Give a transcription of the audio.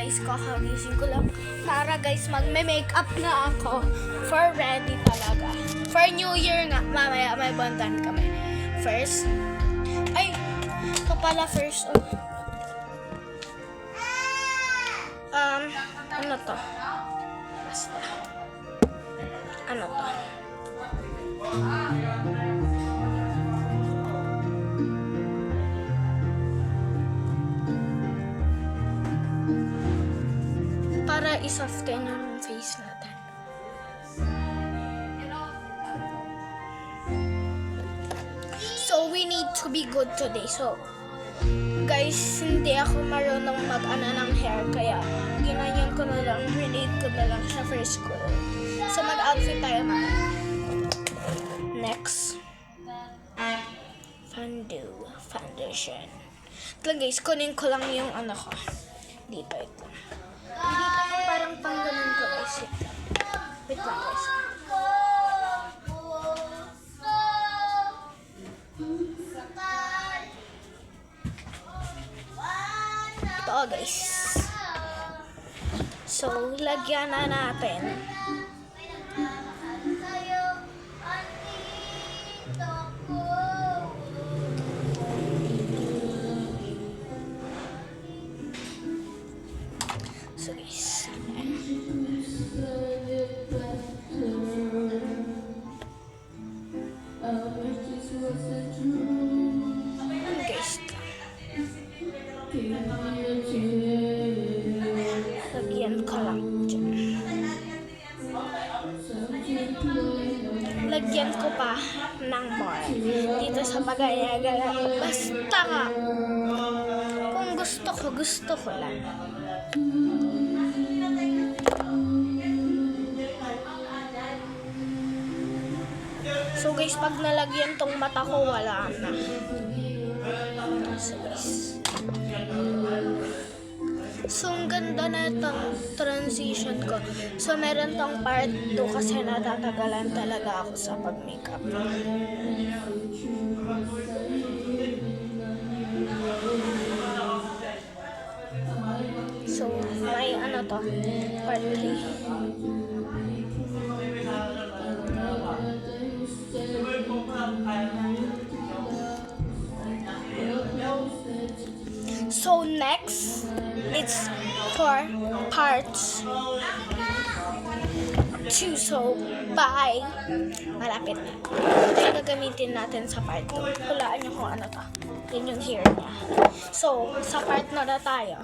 guys, kakagising ko lang. Para guys, magme-makeup na ako for ready talaga. For New Year nga, mamaya may bantan kami. First, ay, ito pala first. Ano to? Basta. Ano to? Para isoften yung face natin. So, we need to be good today. So, guys, hindi ako marunong mag-ana ng hair. Kaya, ginanyan ko na lang. Relate ko na lang siya for school. So, mag-outfit tayo na. Next. Foundation. Ito lang guys, kunin ko lang yung ano ko. Dito ito. Dito yung parang pangganon ko guys. Wait lang guys. Ito guys. So, lagyan na natin. So guys, lagyan ko lang dyan. Lagyan ko pa ng more dito sa pagayagala. Basta ka. Kung gusto ko lang. So guys, pag nalagyan tong mata ko, wala na. So guys. So, ang ganda na itong transition ko. So, meron tong part 2 kasi natatagalan talaga ako sa pag-makeup. So, may ano to? Part 3. So next, it's for parts 2. So, bye! Malapit na. Ito yung gagamitin natin sa part 2. Hulaan nyo kung ano to. Yun yung hair niya. So, sa part na tayo.